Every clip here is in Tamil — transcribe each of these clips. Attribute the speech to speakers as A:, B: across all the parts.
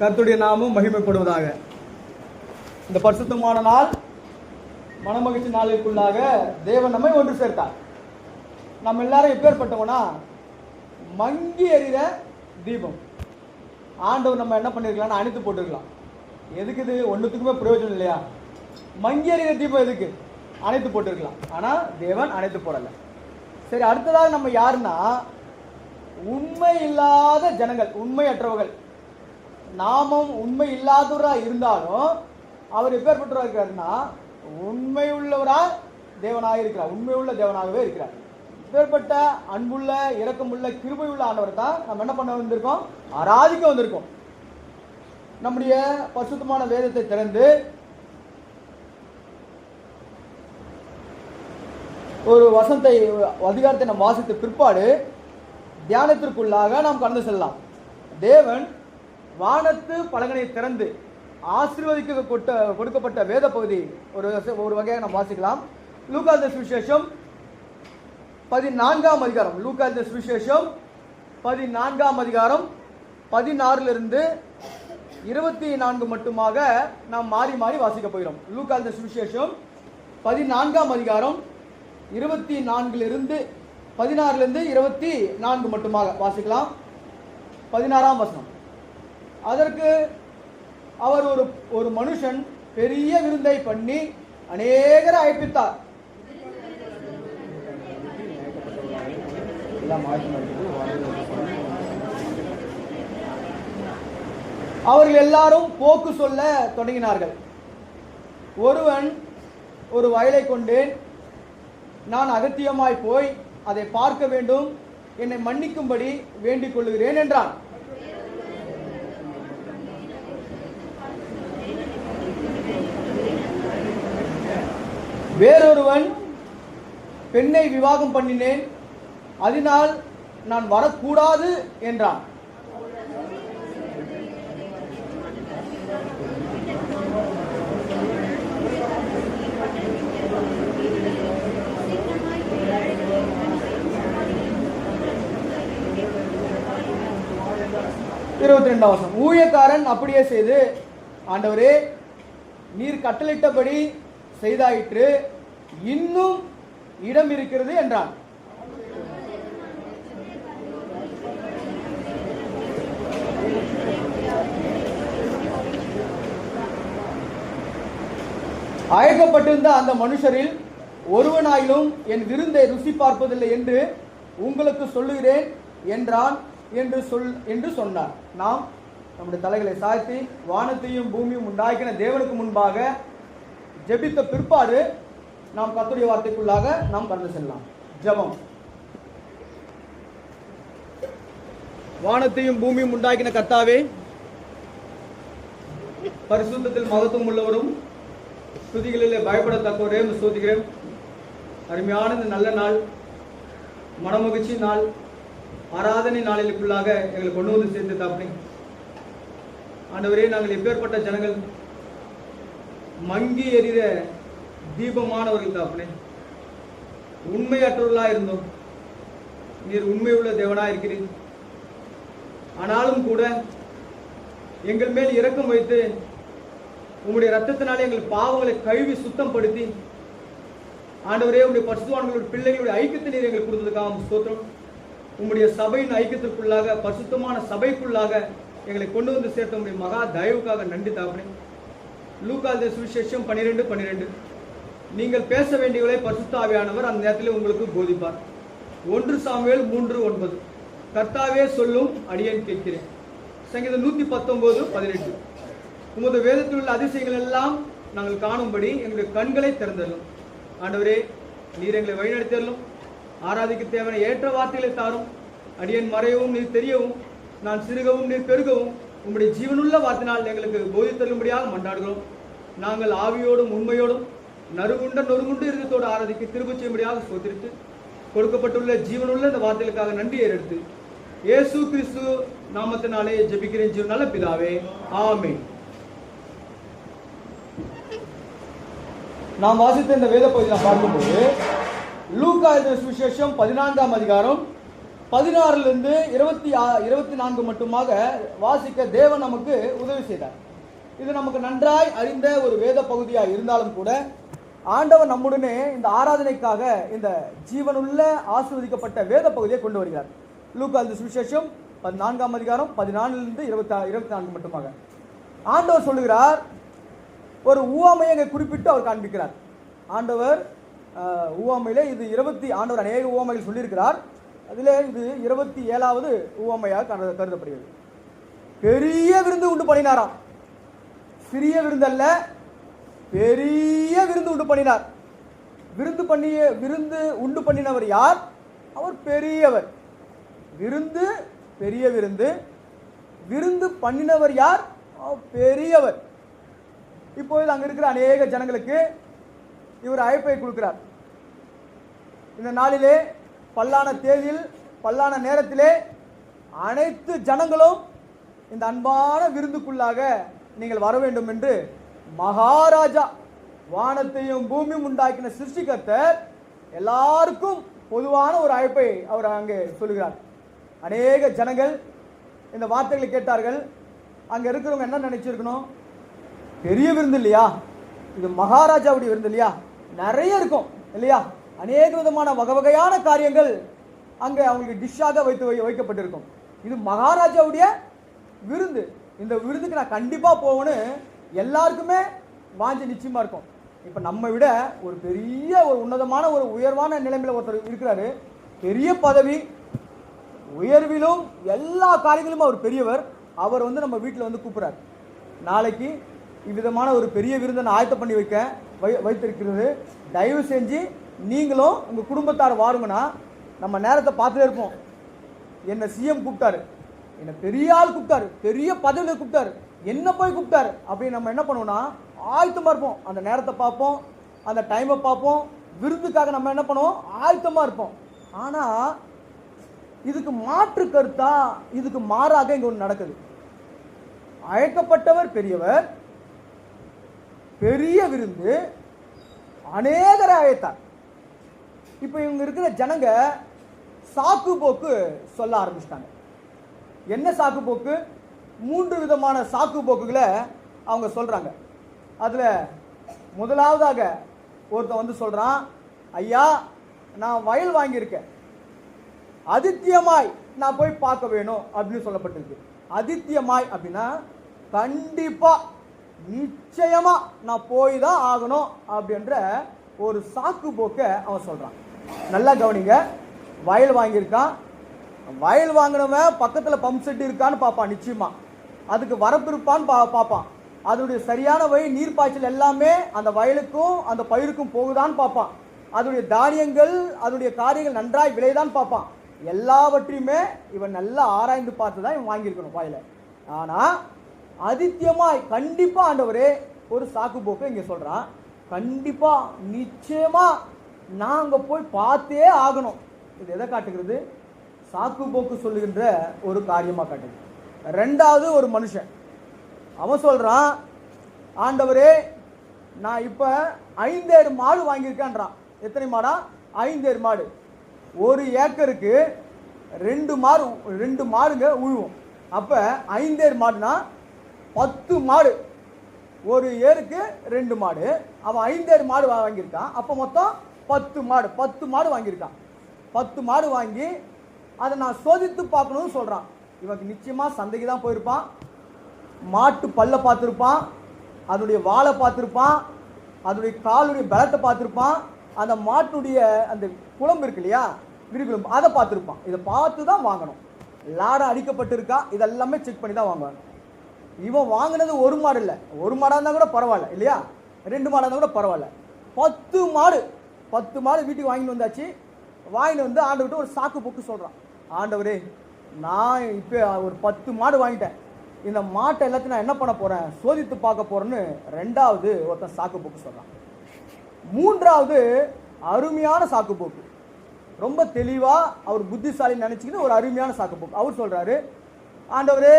A: கர்த்தருடைய நாமம் மகிமைப்படுவதாக. இந்த பரிசுத்தமான நாள், மனமகிழ்ச்சி நாளுக்குள்ளாக தேவன் நம்மை ஒன்று சேர்த்தார். நம்ம எல்லாரும் எப்பேற்பட்டவனா, மங்கி எறிகிற தீபம். ஆண்டவர் நம்ம என்ன பண்ணிருக்கலாம், அணைத்து போட்டுருக்கலாம். எதுக்கு இது? ஒன்றுத்துக்குமே பிரயோஜனம் இல்லையா? மங்கி எறிகிற தீபம் எதுக்கு? அணைத்து போட்டுருக்கலாம். ஆனால் தேவன் அணைத்து போடலை. சரி, அடுத்ததாக நம்ம யாருன்னா, உண்மை இல்லாத ஜனங்கள், உண்மையற்றவர்கள். நாமும் உண்மை இல்லாதவராக இருந்தாலும் அவர் எப்பேற்பட்டவராக இருக்கிறாருன்னா, உண்மை உள்ளவராக தேவனாக இருக்கிறார், உண்மை உள்ள தேவனாகவே இருக்கிறார். இப்பேற்பட்ட அன்புள்ள, இரக்கமுள்ள, கிருபை உள்ள ஆண்டவர் தான் நம்ம என்ன பண்ண வந்திருக்கோம், ஆராதிக்க வந்திருக்கோம். நம்முடைய பரிசுத்தமான வேதத்தை திறந்து ஒரு வசனத்தை, அதிகாரத்தை நாம் வாசித்த பிற்பாடு தியானத்திற்குள்ளாக நாம் கடந்து செல்லலாம். தேவன் வானத்து பலகனை திறந்து ஆசீர்வதிக்க கொடுக்கப்பட்ட வேத பகுதி ஒரு வகையாக நாம் வாசிக்கலாம். லூக்கா சுவிசேஷம் 14ஆம் அதிகாரம், லூக்கா சுவிசேஷம் 14ஆம் அதிகாரம் 16 24 மட்டுமாக நாம் மாறி மாறி வாசிக்க போகிறோம். லூக்கா சுவிசேஷம் 14ஆம் அதிகாரம் 24 16 24 மட்டுமாக வாசிக்கலாம். 16ஆம் வசனம். அதற்கு அவர் ஒரு மனுஷன் பெரிய விருந்தை பண்ணி அநேகரை அழைப்பித்தார். அவர்கள் எல்லாரும் போக்கு சொல்ல தொடங்கினார்கள். ஒருவன் ஒரு வயலை கொண்டேன், நான் அகத்தியமாய் போய் அதை பார்க்க வேண்டும், என்னை மன்னிக்கும்படி வேண்டிக் கொள்கிறேன் என்றான். வேறொருவன், பெண்ணை விவாகம் பண்ணினேன், அதனால் நான் வரக்கூடாது என்றான். ஊழியக்காரன் அப்படியே செய்து, ஆண்டவரே நீர் கட்டளையிட்டபடி செய்தாயிற்று, இன்னும் இடம் இருக்கிறது என்றான். அழைக்கப்பட்டிருந்த அந்த மனுஷரில் ஒருவனாயிலும் என் விருந்தை ருசி பார்ப்பதில்லை என்று உங்களுக்கு சொல்லுகிறேன் என்றான் என்று சொன்னார். நாம் நம்முடைய தலைகளை சாய்த்தி வானத்தையும் பூமியும் உண்டாக்கின தேவனுக்கு முன்பாக ஜெபித்த பிற்பாடு நாம் கர்த்தருடைய வார்த்தைக்குள்ளாக நாம் கடந்து செல்லலாம். ஜெபம். வானத்தையும் பூமியும் உண்டாக்கின கர்த்தாவே, பரிசுத்தத்தில் மகத்துவம் உள்ளவரும் துதிகளிலே பயப்படத்தக்கவரே ஸ்தோத்திக்கிறேன். அருமையான இந்த நல்ல நாள், மனமகிழ்ச்சி நாள், ஆராதனை நாளிலுக்குள்ளாக எங்களை கொண்டு வந்து சேர்த்து தாப்பனே. ஆண்டவரே, நாங்கள் எப்பேற்பட்ட ஜனங்கள், மங்கி எறிகிற தீபமானவர்கள் தாப்பனே. உண்மையற்றவர்களாக இருந்தோம். நீர் உண்மையுள்ள தேவனாக இருக்கிறீர். ஆனாலும் கூட எங்கள் மேல் இரக்கம் வைத்து உங்களுடைய ரத்தத்தினாலே எங்கள் பாவங்களை கழுவி சுத்தப்படுத்தி ஆண்டவரே, உங்களுடைய பரிசுத்தவான்களுடைய பிள்ளைகளுடைய ஐக்கியத்தை நீர் எங்களுக்கு கொடுத்ததுக்காக ஸ்தோத்திரம். உங்களுடைய சபையின் ஐக்கியத்திற்குள்ளாக, பரிசுத்தமான சபைக்குள்ளாக எங்களை கொண்டு வந்து சேர்த்த உங்களுடைய மகா தயவுக்காக நன்றி தாப்பனே. லூக்கா சுவிசேஷம் 12:12 நீங்கள் பேச வேண்டியவர்களை பரிசுத்த ஆவியானவர் அந்த நேரத்தில் உங்களுக்கு போதிப்பார். 1 சாமுவேல் 3:9 கர்த்தாவே சொல்லும் அடியேன் கேட்கிறேன். சங்கீதம் 119:18 உமது வேதத்தில் உள்ள அதிசயங்கள் எல்லாம் நாங்கள் காணும்படி எங்களுடைய கண்களை திறந்தள்ளும். ஆண்டவரே, நீர் எங்களை வழிநடத்தலும். ஆராதிக்க தேவையான ஏற்ற வார்த்தைகளை தாரும். அடியேன் மறையவும் நீர் தெரியவும், நான் சிறுகவும் நீர் பெருகவும் உங்களுடைய ஜீவனுள்ள வார்த்தையினால் எங்களுக்கு போதித்தள்ளும்படியாக மன்றாடுகிறோம். நாங்கள் ஆவியோடும் உண்மையோடும் நறுகுண்ட நொறுகுண்டு இருதயத்தோடு ஆராதிக்க திரும்ப செய்யும்படியாக ஸ்தோத்திரித்து கொடுக்கப்பட்டுள்ள ஜீவனுள்ள இந்த வார்த்தைகளுக்காக நன்றி ஏறெடுத்து இயேசு கிறிஸ்து நாமத்தினாலே ஜெபிக்கிறேன் ஜீவன் நல்ல பிதாவே, ஆமென். நாம் வாசித்த இந்த வேத பகுதியை நாம் பார்க்கும்போது லூக்கா சுவிசேஷம் 14ஆம் அதிகாரம் 16 24 மட்டுமாக வாசிக்க தேவன் நமக்கு உதவி செய்தார். இது நமக்கு நன்றாய் அறிந்த ஒரு வேத பகுதியாக இருந்தாலும் கூட ஆண்டவர் நம்முடனே இந்த ஆராதனைக்காக இந்த ஜீவனுள்ள ஆசீர்வதிக்கப்பட்ட வேத பகுதியை கொண்டு வருகிறார். லூக்கா சுவிசேஷம் 14ஆம் அதிகாரம் 14 24 மட்டுமாக ஆண்டவர் சொல்லுகிறார். ஒரு உவமையை அங்கே குறிப்பிட்டு அவர் காண்பிக்கிறார். ஆண்டவர் உவமையிலே இது ஆண்டவர் அநேக உவமைகள் சொல்லியிருக்கிறார். அதில் இது 27வது உவமையாக கருதப்படுகிறது. பெரிய விருந்து உண்டு பண்ணினாராம். சிறிய விருந்தல்ல, பெரிய விருந்து உண்டு பண்ணினார். விருந்து உண்டு பண்ணினவர் யார்? அவர் பெரியவர். விருந்து பெரிய விருந்து. விருந்து பண்ணினவர் யார்? பெரியவர். இப்போது அங்க இருக்கிற அநேக ஜனங்களுக்கு இவர் அழைப்பை கொடுக்கிறார். இந்த நாளிலே பல்லான தேதியில் பல்லான நேரத்திலே அனைத்து ஜனங்களும் இந்த அன்பான விருந்துக்குள்ளாக நீங்கள் வர வேண்டும் என்று மகாராஜா, வானத்தையும் பூமியும் உண்டாக்கின சிருஷ்டிகர்த்தர் எல்லாருக்கும் பொதுவான ஒரு அழைப்பை அவர் அங்கே சொல்லுகிறார். அநேக ஜனங்கள் இந்த வார்த்தைகளை கேட்டார்கள். அங்கே இருக்கிறவங்க என்ன நினைச்சிருக்கணும்? பெரிய விருந்து இல்லையா, இது மகாராஜாவுடைய விருந்து இல்லையா, நிறைய இருக்கும் இல்லையா, அநேக விதமான வகையான காரியங்கள் அங்கே அவங்களுக்கு டிஷ்ஷாக வைக்கப்பட்டிருக்கும். இது மகாராஜாவுடைய விருந்து. இந்த விருந்துக்கு நான் கண்டிப்பாக போகணும்னு எல்லாருக்குமே வாஞ்சி நிச்சயமா இருக்கும். இப்போ நம்ம விட ஒரு பெரிய ஒரு உன்னதமான ஒரு உயர்வான நிலைமையில் ஒருத்தர் இருக்கிறாரு. பெரிய பதவி, உயர்விலும் எல்லா காரியங்களும் அவர் பெரியவர். அவர் நம்ம வீட்டில் கூப்பிட்றாரு. நாளைக்கு இவ்விதமான ஒரு பெரிய விருந்தனை ஆயத்தம் பண்ணி வைத்திருக்கிறது. தயவு செஞ்சு நீங்களும் உங்கள் குடும்பத்தார் வாருங்கன்னா நம்ம நேரத்தை பார்த்துட்டே இருப்போம். என்னை சிஎம் கூப்பிட்டாரு, என்னை பெரிய ஆள் கூப்பிட்டாரு, பெரிய பதவியில் கூப்பிட்டாரு, என்ன போய் கூப்பிட்டாரு அப்படின்னு நம்ம என்ன பண்ணுவோம்னா ஆயத்தமாக இருப்போம். அந்த நேரத்தை பார்ப்போம், அந்த டைமை பார்ப்போம். விருதுக்காக நம்ம என்ன பண்ணுவோம்? ஆயத்தமாக இருப்போம். ஆனால் இதுக்கு மாற்று கருத்தா, இதுக்கு மாறாக இங்கே ஒன்று நடக்குது. அழைக்கப்பட்டவர் பெரியவர், பெரிய விருந்து, அநேகரை அழைத்தார். இப்போ இவங்க இருக்கிற ஜனங்க சாக்கு போக்கு சொல்ல ஆரம்பிச்சிட்டாங்க. என்ன சாக்கு போக்கு? 3 விதமான சாக்கு போக்குகளை அவங்க சொல்றாங்க. அதுல முதலாவதாக ஒருத்தன் சொல்றான், ஐயா நான் வயல் வாங்கியிருக்கேன், அதித்தியமாய் நான் போய் பார்க்க வேணும் அப்படின்னு சொல்லப்பட்டிருக்கு. அதித்தியமாய் அப்படின்னா கண்டிப்பா நிச்சயமா நான் போய் தான் ஆகணும் அப்படின்ற ஒரு சாக்கு போக்க அவன் சொல்றான். நல்லா கவனிங்க. வயல் வாங்கியிருக்கான். வயல் வாங்கினவன் பக்கத்தில் பம்ப் செட் இருக்கான்னு பார்ப்பான். நிச்சயமா அதுக்கு வரப்பு இருப்பான்னு பார்ப்பான். அதனுடைய சரியான வழி நீர் பாய்ச்சல் எல்லாமே அந்த வயலுக்கும் அந்த பயிருக்கும் போகுதான்னு பார்ப்பான். அதனுடைய தானியங்கள் அதனுடைய காரியங்கள் நன்றாய் விளைதான் பார்ப்பான். எல்லாவற்றையுமே இவன் நல்லா ஆராய்ந்து பார்த்து தான் இவன் வாங்கியிருக்கணும் வயலை. ஆனால் அதித்தியமாய் கண்டிப்பாக ஆண்டவரே ஒரு சாக்கு போக்கு இங்கே சொல்கிறான். கண்டிப்பாக நிச்சயமாக நான் அங்கே போய் பார்த்தே ஆகணும். இது எதை காட்டுகிறது? சாக்கு போக்கு சொல்லுகின்ற ஒரு காரியமாக காட்டுது. ரெண்டாவது ஒரு மனுஷன் அவன் சொல்கிறான், ஆண்டவரே நான் இப்போ 5 மாடு வாங்கியிருக்கேன்றான். எத்தனை மாடா? 5 மாடு. 1 ஏக்கருக்கு 2 மாடுங்க உழுவும். அப்போ 5 மாடுனா 10 மாடு. 1 ஏருக்கு 2 மாடு. அவன் 5 மாடு வாங்கியிருக்கான். அப்போ மொத்தம் 10 மாடு வாங்கியிருக்கான். 10 மாடு வாங்கி அதை நான் சோதித்து பார்க்கணும்னு சொல்கிறான். இவனுக்கு நிச்சயமாக சந்தைக்கு தான் போயிருப்பான். மாட்டு பல்ல பார்த்துருப்பான், அதனுடைய வாழை பார்த்துருப்பான், அதனுடைய காலுடைய பலத்தை பார்த்துருப்பான், அந்த மாட்டுடைய அந்த குழம்பு இருக்கு இல்லையா, விரிகுழம்பு, அதை பார்த்துருப்பான். இதை பார்த்து தான் வாங்கணும். லாடம் அடிக்கப்பட்டிருக்கா இதெல்லாமே செக் பண்ணி தான் வாங்குவாங்க. இவன் வாங்கினது 1 மாடு இல்லை, 1 மாடாக இருந்தால் கூட பரவாயில்ல இல்லையா, 2 மாடாக இருந்தால் கூட பரவாயில்ல. 10 மாடு வீட்டுக்கு வாங்கிட்டு வந்தாச்சு. வாங்கிட்டு வந்து ஆண்டவர்கிட்ட ஒரு சாக்கு போக்கு சொல்கிறான். ஆண்டவரே நான் இப்போ ஒரு 10 மாடு வாங்கிட்டேன், இந்த மாட்டை எல்லாத்தையும் நான் என்ன பண்ண போகிறேன், சோதித்து பார்க்க போகிறேன்னு ரெண்டாவது ஒருத்தன் சாக்கு போக்கு சொல்கிறான். மூன்றாவது அருமையான சாக்கு போக்கு, ரொம்ப தெளிவாக அவர் புத்திசாலி நினச்சிக்கிட்டு ஒரு அருமையான சாக்கு போக்கு. அவர் சொல்கிறாரு, ஆண்டவரே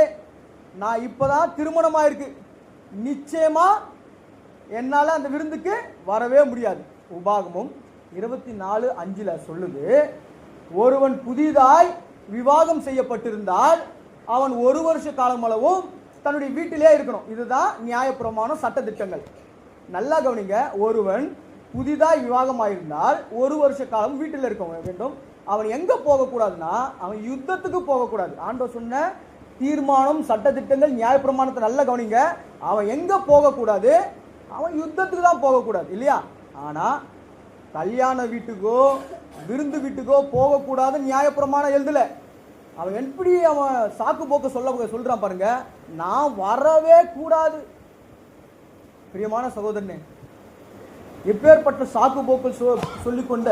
A: நான் இப்போ தான் திருமணமாக இருக்கு, நிச்சயமாக என்னால் அந்த விருந்துக்கு வரவே முடியாது. உபாகமும் 24:5 சொல்லுது, ஒருவன் புதிதாய் விவாகம் செய்யப்பட்டிருந்தால் அவன் 1 வருஷ காலமளவும் தன்னுடைய வீட்டிலே இருக்கணும். இதுதான் நியாயப்பிரமாணம், சட்ட திட்டங்கள். நல்லா கவனிங்க. ஒருவன் புதிதாய் விவாகமாயிருந்தால் 1 வருஷ காலம் வீட்டில் இருக்க வேண்டும். அவன் எங்க போகக்கூடாதுன்னா, அவன் யுத்தத்துக்கு போகக்கூடாது. ஆண்டவர் சொன்ன தீர்மானம், சட்ட திட்டங்கள், நியாயப்பிரமாணத்தை நல்லா கவனிங்க. அவன் எங்க போகக்கூடாது, அவன் யுத்தத்துக்கு தான் போகக்கூடாது இல்லையா. ஆனா கல்யாண வீட்டுக்கோ விருந்து வீட்டுக்கோ போகக்கூடாது நியாயப்பிரமாணம் எழுதல. அவன் எப்படி அவன் சாக்கு போக்க சொல்றான் பாருங்க, நான் வரவே கூடாது. பிரியமான சகோதரனே, எப்பேற்பட்ட சாக்கு போக்கு சொல்லிக்கொண்ட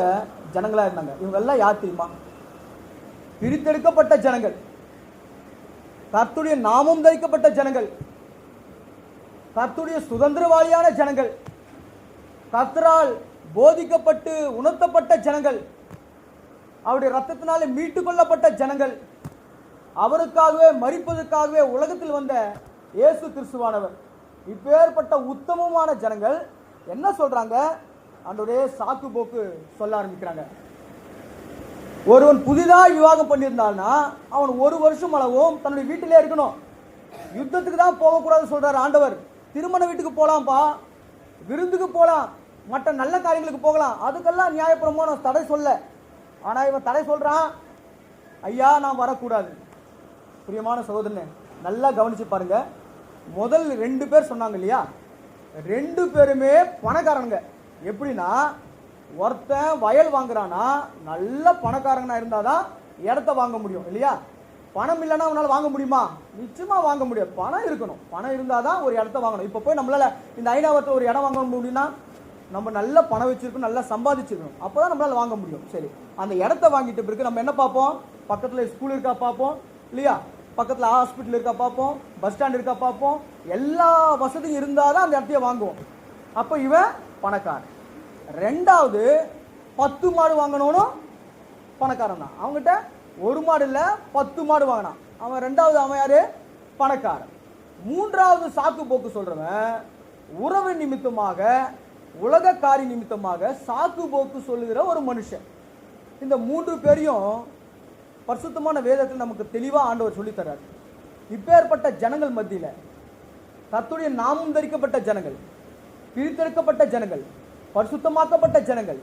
A: ஜனங்களா இருந்தாங்க. இவங்க எல்லாம் யார் தெரியுமா? பிரித்தெடுக்கப்பட்ட ஜனங்கள், கர்த்தருடைய நாமம் தரிக்கப்பட்ட ஜனங்கள், கர்த்தருடைய சுதந்திரவாளியான ஜனங்கள், கர்த்தரால் போதிக்கப்பட்டு உணர்த்தப்பட்ட ஜனங்கள், அவருடைய ரத்தத்தினாலே மீட்டு கொள்ளப்பட்ட ஜனங்கள், அவருக்காகவே மரிப்பதற்காகவே உலகத்தில் வந்த இயேசு கிறிஸ்துவானவர். இப்பேற்பட்ட உத்தமமான ஜனங்கள் என்ன சொல்றாங்க? ஆண்டவரே சாக்கு போக்கு சொல்ல ஆரம்பிக்கிறாங்க. ஒருவன் புதிதாக விவாகம் பண்ணியிருந்தான்னா அவன் 1 வருஷம் அளவும் தன்னுடைய வீட்டிலே இருக்கணும், யுத்தத்துக்கு தான் போகக்கூடாதுன்னு சொல்றாரு ஆண்டவர். திருமண வீட்டுக்கு போகலாம்ப்பா, விருந்துக்கு போகலாம், மற்ற நல்ல காரியங்களுக்கு போகலாம், அதுக்கெல்லாம் நியாயப்பிரமாணம் தடை சொல்ல. ஆனால் இவன் தடை சொல்றான், ஐயா நான் வரக்கூடாது. பிரியமான சகோதரனே, நல்லா கவனிச்சு பாருங்க. முதல் 2 பேர் சொன்னாங்க இல்லையா, 2 பேருமே பணக்காரங்க. எப்படின்னா, ஒருத்தன் வயல் வாங்குறானா நல்ல பணக்காரங்கனா இருந்தாதான் இடத்த வாங்க முடியும் இல்லையா. பணம் இல்லைன்னா அவனால வாங்க முடியுமா? நிச்சயமா வாங்க முடியாது. பணம் இருக்கணும், பணம் இருந்தாதான் ஒரு இடத்த வாங்கணும். இப்போ போய் நம்மளால இந்த ஐநாவரத்தில் ஒரு இடம் வாங்க முடியும்னா நம்ம நல்ல பணம் வச்சிருக்கணும், நல்லா சம்பாதிச்சிருக்கணும், அப்போதான் நம்மளால வாங்க முடியும். சரி, அந்த இடத்த வாங்கிட்ட பிறகு நம்ம என்ன பார்ப்போம்? பக்கத்தில் ஸ்கூல் இருக்கா பார்ப்போம் இல்லையா, பக்கத்தில் ஹாஸ்பிட்டல் இருக்கா பார்ப்போம், பஸ் ஸ்டாண்ட் இருக்கா பார்ப்போம், எல்லா வசதியும் இருந்தால் தான் அந்த இடத்தையே வாங்குவோம். அப்போ இவன் பணக்காரன். ரெண்டாவது 10 மாடு வாங்கணும்னு பணக்காரன் தான். அவங்ககிட்ட 1 மாடு இல்லை 10 மாடு வாங்கினான். அவன் ரெண்டாவது, அவன் யாரு? பணக்காரன். மூன்றாவது சாக்கு போக்கு சொல்றவன் உறவு நிமித்தமாக, உலக காரி நிமித்தமாக சாக்கு போக்கு சொல்லுகிற ஒரு மனுஷன். இந்த 3 பேரையும் பரிசுத்தமான வேதத்தில் நமக்கு தெளிவாக ஆண்டவர் சொல்லி தர்றார். இப்பேற்பட்ட ஜனங்கள் மத்தியில் கர்த்தருடைய நாமம் தரிக்கப்பட்ட ஜனங்கள், பிரித்தெடுக்கப்பட்ட ஜனங்கள், பரிசுத்தமாக்கப்பட்ட ஜனங்கள்,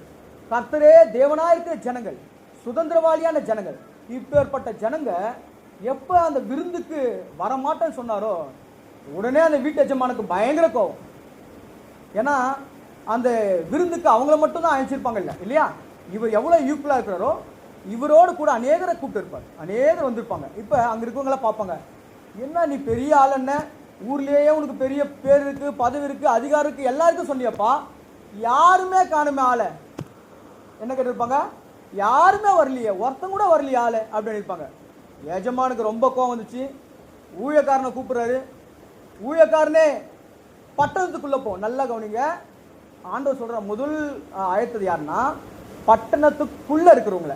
A: கர்த்தரே தேவனாயிருக்கிற ஜனங்கள், சுதந்திரவாளியான ஜனங்கள், இப்பேற்பட்ட ஜனங்க எப்போ அந்த விருந்துக்கு வரமாட்டேன்னு சொன்னாரோ உடனே அந்த வீட்டு எஜமானுக்கு பயங்கர கோவம். ஏன்னா அந்த விருந்துக்கு அவங்கள மட்டும் தான் அழைச்சிருப்பாங்க இல்லையா. இவர் எவ்வளோ யூஸ்ஃபுல்லாக இருக்கிறாரோ இவரோடு கூட அநேகரை கூப்பிட்டு இருப்பார், அநேகர் வந்திருப்பாங்க. இப்போ அங்கே இருக்கவங்கள பார்ப்பாங்க, என்ன நீ பெரிய ஆள், என்ன ஊர்லேயே உனக்கு பெரிய பேர் இருக்கு, பதவி இருக்கு, அதிகாரம் இருக்கு, எல்லாருக்கும் சொன்னியப்பா, யாருமே காணுமே ஆளை. என்ன கேட்டிருப்பாங்க? யாருமே வரலையே, ஒருத்தன் கூட வரலையே ஆளு அப்படின்னு இருப்பாங்க. எஜமானுக்கு ரொம்ப கோவம் வந்துச்சு. ஊழியக்காரனை கூப்பிடுறாரு. ஊழியக்காரனே பட்டணத்துக்குள்ள போ. நல்லா கவனிங்க, ஆண்டவர் சொல்ற முதல் அழைத்தது யாருன்னா பட்டணத்துக்குள்ள இருக்கிறவங்கள,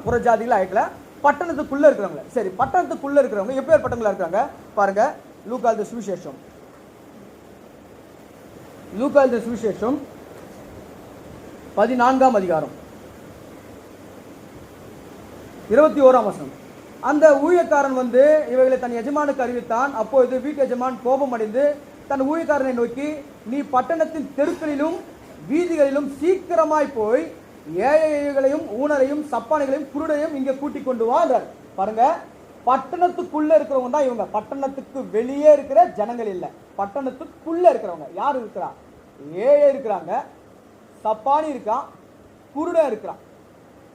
A: புறஜாதிகள் அழைக்கல, பட்டணத்துக்குள்ள இருக்கிறவங்கள. சரி, பட்டணத்துக்குள்ள இருக்கிறவங்க எப்பேற்பட்டவங்களா இருக்கிறாங்க பாருங்க. லூக்கா எழுதின சுவிசேஷம், லூக்கா எழுதின சுவிசேஷம் 14ஆம் அதிகாரம் 21ஆம் வசனம். அந்த ஊழியக்காரன் வந்து இவைகளை தன் எஜமானுக்கு அறிவித்தான். அப்பொழுது வீட்டு எஜமான் கோபம் அடைந்து தன் ஊழியக்காரனை நோக்கி, நீ பட்டணத்தின் தெருக்களிலும் வீதிகளிலும் சீக்கிரமாய் போய் ஏழைகளையும் ஊனரையும் சப்பானிகளையும் குருடையும் இங்கே கூட்டிக் கொண்டு வா என்றார். பாருங்க, பட்டணத்துக்குள்ள இருக்கிறவங்க தான் இவங்க. பட்டணத்துக்கு வெளியே இருக்கிற ஜனங்கள் இல்லை, பட்டணத்துக்குள்ள இருக்கிறவங்க. யார் இருக்கிறா? ஏழை இருக்கிறாங்க, சப்பானி இருக்கான், குருடன் இருக்கிறான்.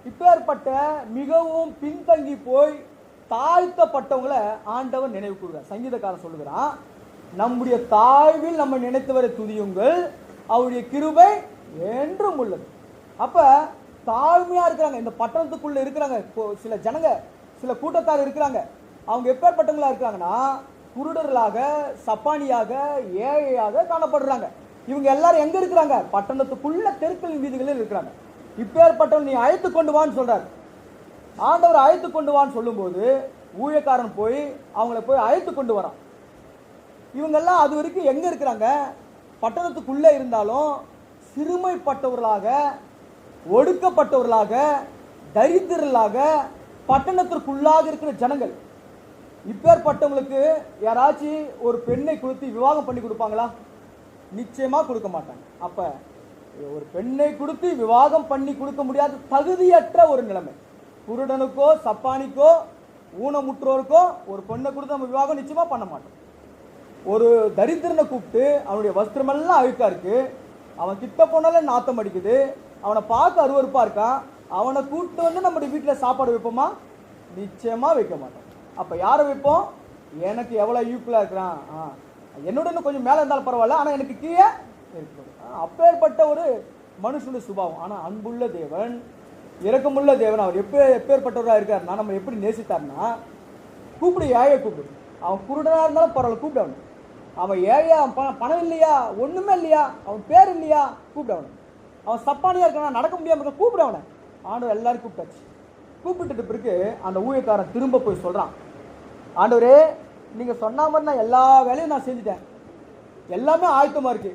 A: இப்பேற்பட்ட மிகவும் பின்தங்கி போய் தாழ்த்தப்பட்டவங்களை ஆண்டவர் நினைவு கூறுகிறார். சங்கீதக்காரன் சொல்லுகிறான், நம்முடைய தாழ்வில் நம்ம நினைத்தவரை துதியுங்கள், அவருடைய கிருபை என்றும் உள்ளது. அப்ப தாழ்மையா இருக்கிறாங்க, இந்த பட்டணத்துக்குள்ள இருக்கிறாங்க சில ஜனங்க, சில கூட்டத்தார் இருக்கிறாங்க. அவங்க எப்பேற்பட்டவங்களா இருக்கிறாங்கன்னா குருடர்களாக, சப்பானியாக, ஏழையாக காணப்படுறாங்க. இவங்க எல்லாரும் எங்க இருக்கிறாங்க? பட்டணத்துக்குள்ள தெருக்களின் வீதிகளில் இருக்கிறாங்க. இப்பேற்பட்டவன் நீ அழைத்து கொண்டு வான்னு சொல்றாரு. ஆண்டவர் அழைத்து கொண்டு வான்னு சொல்லும் போது ஊழியக்காரன் போய் அவங்கள போய் அழைத்து கொண்டு வரான். இவங்கெல்லாம் அது வரைக்கும் எங்க இருக்கிறாங்க? பட்டணத்துக்குள்ள இருந்தாலும் சிறுமைப்பட்டவர்களாக, ஒடுக்கப்பட்டவர்களாக, தரித்திரர்களாக, பட்டணத்திற்குள்ளாக இருக்கிற ஜனங்கள். இப்பேற்பட்டவங்களுக்கு யாராச்சும் ஒரு பெண்ணை கொடுத்து விவாகம் பண்ணி கொடுப்பாங்களா? நிச்சயமா கொடுக்க மாட்டாங்க. அப்ப ஒரு பெண்ணை கொடுத்து விவாகம் பண்ணி கொடுக்க முடியாத தகுதியற்ற ஒரு நிலைமை. குருடனுக்கோ சப்பானிக்கோ ஊனமுற்றோருக்கோ ஒரு பெண்ணை கொடுத்து நம்ம விவாகம் நிச்சயமா பண்ண மாட்டோம். ஒரு தரித்திரனை கூப்பிட்டு அவனுடைய வஸ்திரமெல்லாம் அழுக்கா இருக்கு, அவன் கிட்ட போனாலும் நாத்தம் அடிக்குது, அவனை பார்க்க அருவருப்பா இருக்கான், அவனை கூப்பிட்டு வந்து நம்முடைய வீட்டில் சாப்பாடு வைப்போமா? நிச்சயமா வைக்க மாட்டோம். அப்ப யாரை வைப்போம்? எனக்கு எவ்வளவு யூஸ்ஃபுல்லா இருக்கிறான், என்னோட இன்னும் கொஞ்சம் மேல இருந்தாலும் பரவாயில்ல, ஆனா எனக்கு கீழே இருக்கணும். அப்பேற்பட்ட ஒரு மனுஷனுடைய சுபாவம். ஆனா அன்புள்ள தேவன், இரக்கமுள்ள தேவன், அவர் எப்பேற்பட்டவராக இருக்காருன்னா நம்ம எப்படி நேசித்தார்னா, கூப்பிடு, ஏழையை கூப்பிடு. அவன் குருடனா இருந்தாலும் பரவாயில்ல, கூப்பிடு. அவன் அவன் ஏழையா, பணம் இல்லையா, ஒண்ணுமே இல்லையா, அவன் பேர் இல்லையா, கூப்பிடு. அவன் சப்பானியா இருக்கானா, நடக்க முடியாம இருக்க, கூப்பிடு அவனை. ஆண்டவர் எல்லாரும் கூப்பிட்டாச்சு. கூப்பிட்டு பிறகு அந்த ஊழியக்காரன் திரும்ப போய் சொல்றான், ஆண்டவரே நீங்க சொன்ன மாதிரி நான் எல்லா வேலையும் நான் செஞ்சுட்டேன், எல்லாமே ஆயத்தமா இருக்கு,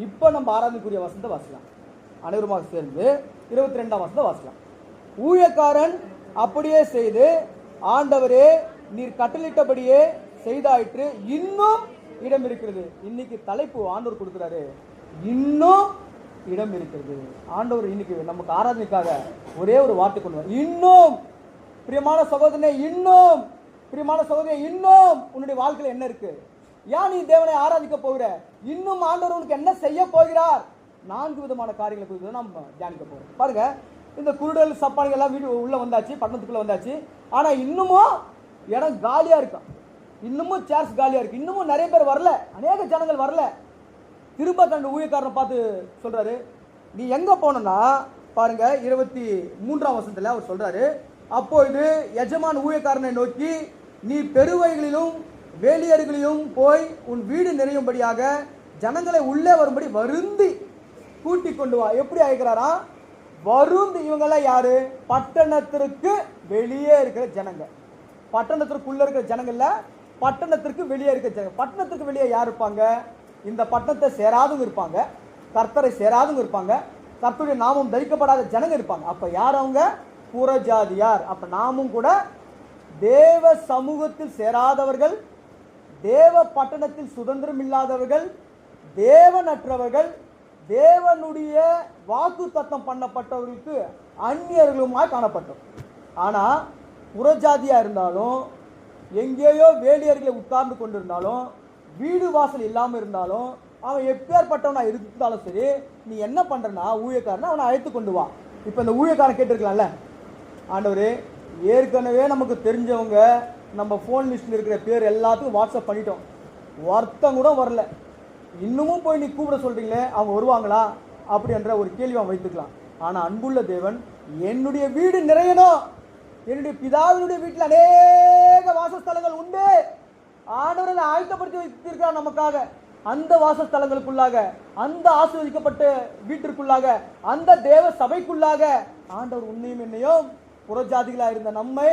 A: இப்ப நம்ம ஆராதனைக்குரிய வசனத்தை வாசிக்கலாம். அனைவருமாக சேர்ந்து 22ஆம் வசனத்தை வாசிக்கலாம். ஊழியக்காரன் அப்படியே செய்து, ஆண்டவரே நீர் கட்டளிட்டபடியே செய்தாயிற்று, இன்னும் இடம் இருக்கிறது. இன்னைக்கு தலைப்பு ஆண்டவர் கொடுக்கிறாரு, இன்னும் இடம் இருக்கிறது. ஆண்டவர் இன்னைக்கு நமக்கு ஆராதனைக்காக ஒரே ஒரு வார்த்தை கொண்டு வர, இன்னும். பிரியமான சகோதரனே, இன்னும். பிரியமான சகோதரனே, இன்னும் உன்னுடைய வாழ்க்கையில் என்ன இருக்கு? ஏன் நீ தேவனை ஆராதிக்க போகிற? இன்னும் ஆண்டவர் உனக்கு என்ன செய்ய போகிறார்? 4 விதமான காரியங்களை குறித்து நம்ம தியானிக்க போறோம். பாருங்க, இந்த குருடல் சப்பானிகள் எல்லாம் வீடு உள்ள வந்தாச்சு, பட்டணத்துக்குள்ள வந்தாச்சு. ஆனா இன்னமும் இடம் காலியா இருக்கான், இன்னமும் சேர்ஸ் காலியா இருக்கு, இன்னமும் நிறைய பேர் வரல, அநேக ஜனங்கள் வரல. திரும்ப தன் ஊழியக்காரனை பார்த்து சொல்றாரு, நீ எங்க போனா பாருங்க. 23ஆம் வசனத்துல அவர் சொல்றாரு, அப்பொழுது எஜமான் ஊழியக்காரனை நோக்கி, நீ பெருவைகளிலும் வேலியர்களிலும் போய் உன் வீடு நிறையும்படியாக ஜனங்களை உள்ளே வரும்படி வருந்தி கூட்டிக் கொண்டு வா. எப்படி அழைக்கிறாரா? வருந்தி. இவங்கெல்லாம் யாரு? பட்டணத்திற்கு வெளியே இருக்கிற ஜனங்க. பட்டணத்திற்குள்ள இருக்கிற ஜனங்கள்ல பட்டணத்திற்கு வெளியே இருக்கிற ஜனங்க. பட்டணத்துக்கு வெளியே யார் இருப்பாங்க? இந்த பட்டணத்தை சேராதவங்க இருப்பாங்க, கர்த்தரை சேராதவங்க இருப்பாங்க, கர்த்தருடைய நாமம் தரிக்கப்படாத ஜனங்க இருப்பாங்க. அப்ப யார் அவங்க? புறஜாதியார். அப்ப நாமும் கூட தேவ சமூகத்தில் சேராதவர்கள், தேவ பட்டணத்தில் சுதந்திரம் இல்லாதவர்கள், தேவனற்றவர்கள், தேவனுடைய வாக்கு தத்தம் பண்ணப்பட்டவர்களுக்கு அந்நியர்களுமாய் காணப்பட்டோம். ஆனா புறஜாதியா இருந்தாலும், எங்கேயோ வேலியர்களை உட்கார்ந்து கொண்டிருந்தாலும், வீடு வாசல் இல்லாம இருந்தாலும், அவன் எப்பேற்பட்டவனா இருந்தாலும் சரி, நீ என்ன பண்றனா ஊழியக்காரனை அவனை அழைத்து கொண்டு வா. இப்ப இந்த ஊழியக்காரன் கேட்டிருக்கலாம்ல, ஆண்டவரே ஏற்கனவே நமக்கு தெரிஞ்சவங்க நம்ம ஃபோன் லிஸ்ட்ல இருக்கிற பேர் எல்லாத்துக்கும் வாட்ஸ்அப் பண்ணிட்டோம், ஒருத்தம் கூட வரல. இன்னமும் போய் நீ கூப்பிட சொல்றீங்களே, அவங்க வருவாங்களா அப்படின்ற ஒரு கேள்வி அவன் வைத்துக்கலாம். ஆனா அன்புள்ள தேவன், என்னுடைய வீடு நிறையணும், என்னுடைய பிதாவினுடைய வீட்டில் அநேக வாசஸ்தலங்கள் உண்டு, ஆண்டவரை ஆயத்தப்படுத்தி வைத்திருக்கிறார் நமக்காக. அந்த வாசஸ்தலங்களுக்குள்ளாக, அந்த ஆசீர்வதிக்கப்பட்ட வீட்டிற்குள்ளாக, அந்த தேவ சபைக்குள்ளாக ஆண்டவர் உன்னையும் என்னையும், புறஜாதிகளா இருந்த நம்மை,